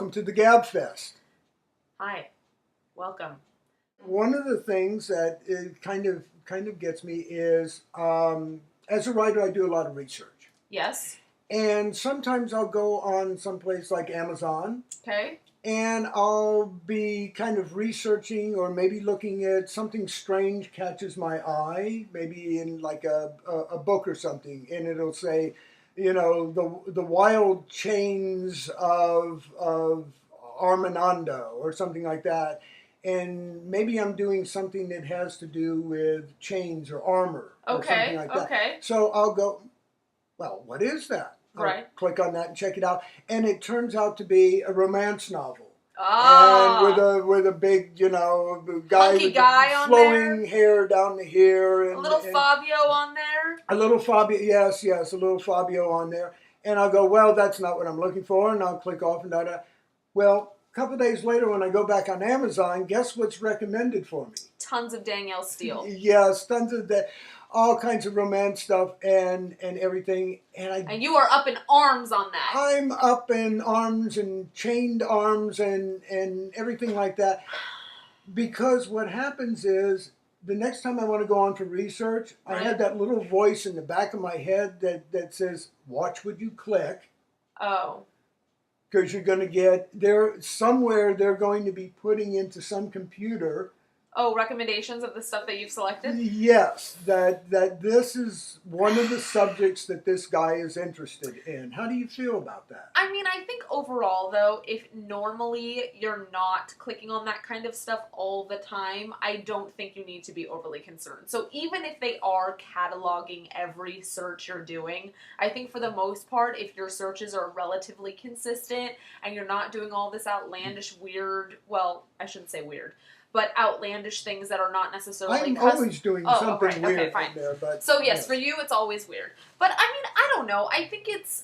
welcome to the Gabfest. Hi, welcome. One of the things that it kind of gets me is, as a writer, I do a lot of research, Yes. and sometimes I'll go on someplace like Amazon, Okay. and I'll be kind of researching or maybe looking at something strange catches my eye, maybe in like a book or something, and it'll say, the wild chains of Armanando or something like that. And maybe I'm doing something that has to do with chains or armor or something like that. Okay. So I'll go, well, what is that? Right. I'll click on that and check it out. And it turns out to be a romance novel. Ah. And with a big, guy Hunky with guy on flowing hair down to here. And, a little Fabio on there. A little Fabio, yes, a little Fabio on there. And I'll go, well, that's not what I'm looking for. And I'll click off and da. Well, a couple of days later when I go back on Amazon, guess what's recommended for me? Tons of Danielle Steele. Yes, tons of that. All kinds of romance stuff and everything. And you are up in arms on that. I'm up in arms and chained arms and everything like that. Because what happens is, the next time I want to go on to research, Right. I have that little voice in the back of my head that says, watch what you click. Oh. Because you're going to get, they're going to be putting into some computer. Oh, recommendations of the stuff that you've selected? Yes, that this is one of the subjects that this guy is interested in. How do you feel about that? I mean, I think overall, though, if normally you're not clicking on that kind of stuff all the time, I don't think you need to be overly concerned. So even if they are cataloging every search you're doing, I think for the most part, if your searches are relatively consistent and you're not doing all this outlandish, weird, well, I shouldn't say weird, but outlandish things that are not necessarily... I'm always doing something right. weird Okay, fine. in there. But, so yes, for you, it's always weird. But I mean, I don't know. I think it's...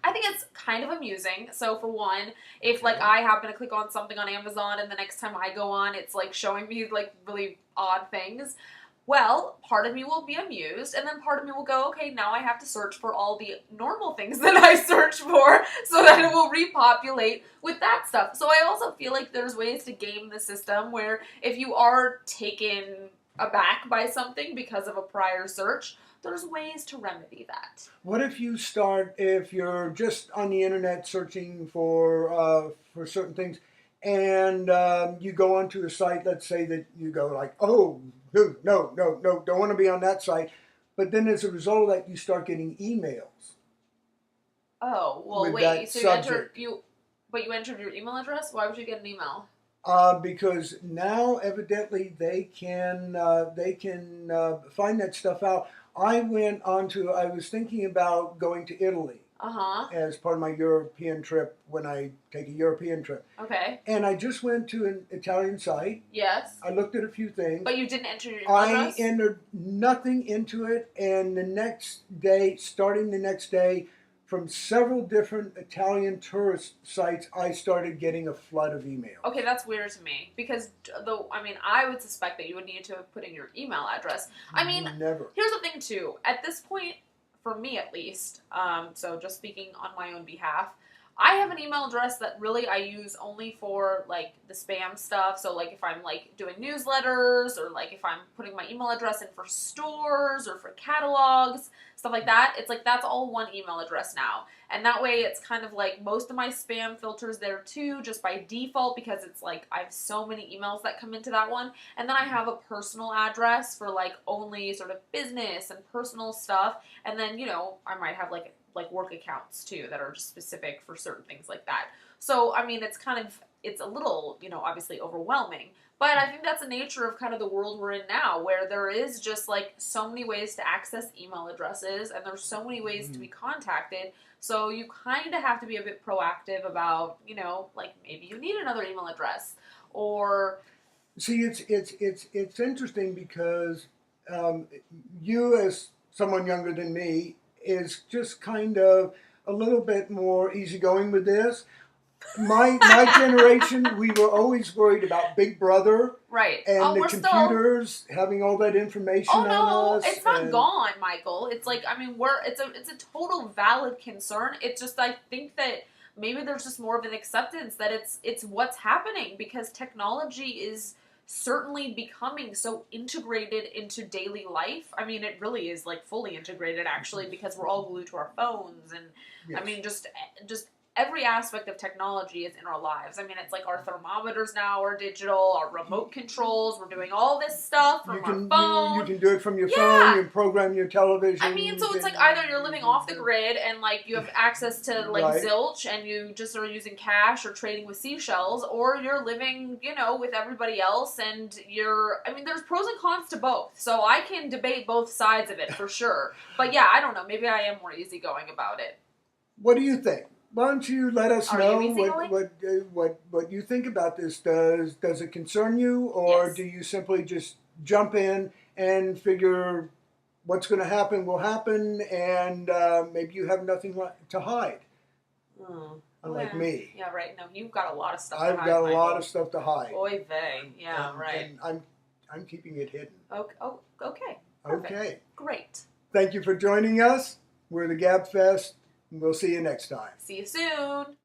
I think it's kind of amusing. So for one, if like I happen to click on something on Amazon and the next time I go on, it's like showing me like really odd things. Well, part of me will be amused, and then part of me will go, okay, now I have to search for all the normal things that I search for so that it will repopulate with that stuff. So I also feel like there's ways to game the system where if you are taken aback by something because of a prior search, there's ways to remedy that. What if you're just on the internet searching for certain things, and you go onto a site, let's say that you go like, oh, no, don't want to be on that site. But then as a result of that, you start getting emails. Oh, well, wait, so you entered your email address? Why would you get an email? Because now evidently they can find that stuff out. I was thinking about going to Italy. As part of my European trip when I take a European trip. Okay. And I just went to an Italian site. Yes. I looked at a few things. But you didn't enter your email address? I entered nothing into it, and starting the next day, from several different Italian tourist sites, I started getting a flood of emails. Okay, that's weird to me, because I would suspect that you would need to put in your email address. I mean, never. Here's the thing too. At this point, for me at least, so just speaking on my own behalf, I have an email address that really I use only for like the spam stuff. So like if I'm like doing newsletters, or like if I'm putting my email address in for stores or for catalogs, stuff like that, it's like that's all one email address now. And that way it's kind of like most of my spam filters there too, just by default, because it's like I have so many emails that come into that one. And then I have a personal address for like only sort of business and personal stuff. And then, I might have like work accounts too that are just specific for certain things like that. So, I mean, it's a little, obviously overwhelming, but I think that's the nature of kind of the world we're in now, where there is just like so many ways to access email addresses and there's so many ways to be contacted. So you kind of have to be a bit proactive about, like maybe you need another email address or... See, it's interesting because you as someone younger than me is just kind of a little bit more easygoing with this. My generation, we were always worried about Big Brother, right? And the computers having all that information on us. It's not gone, Michael. It's like it's a total valid concern. It's just I think that maybe there's just more of an acceptance that it's what's happening, because technology is certainly becoming so integrated into daily life. I mean, it really is like fully integrated actually, because we're all glued to our phones, and Yes. I mean just every aspect of technology is in our lives. I mean, it's like our thermometers now are digital, our remote controls, we're doing all this stuff from our phone. You can do it from your Yeah. phone. You can program your television. I mean, so it's like either you're living off the grid and like you have access to like Right. zilch and you just are using cash or trading with seashells, or you're living, you know, with everybody else and I mean, there's pros and cons to both. So I can debate both sides of it for sure. But yeah, I don't know. Maybe I am more easygoing about it. What do you think? Why don't you let us Are know you easygoing? what you think about this? Does it concern you, or Yes. do you simply just jump in and figure what's going to happen will happen, and maybe you have nothing to hide, unlike Yeah. me? Yeah, right. No, you've got a lot of stuff to I've hide, got a Michael. lot of stuff to hide. Oy vey. Yeah, and, right. And I'm keeping it hidden. Okay. Perfect. Okay. Great. Thank you for joining us. We're the Gabfest. We'll see you next time. See you soon.